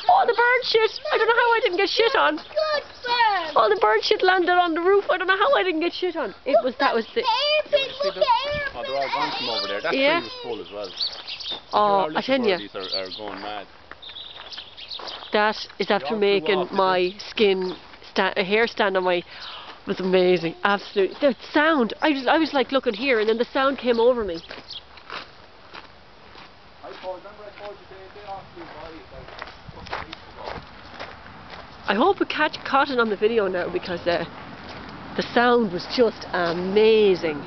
Oh, the bird shit! I don't know how I didn't get shit on. Oh, the bird shit landed on the roof. I don't know how I didn't get shit on. That was the. Oh, they're all gone from over there. That tree was full as well. Oh, I tell you. These are going mad. That is after making my hair stand on my. It was amazing, absolutely. The sound. I was like looking here, and then the sound came over me. I hope we caught it on the video now, because the sound was just amazing.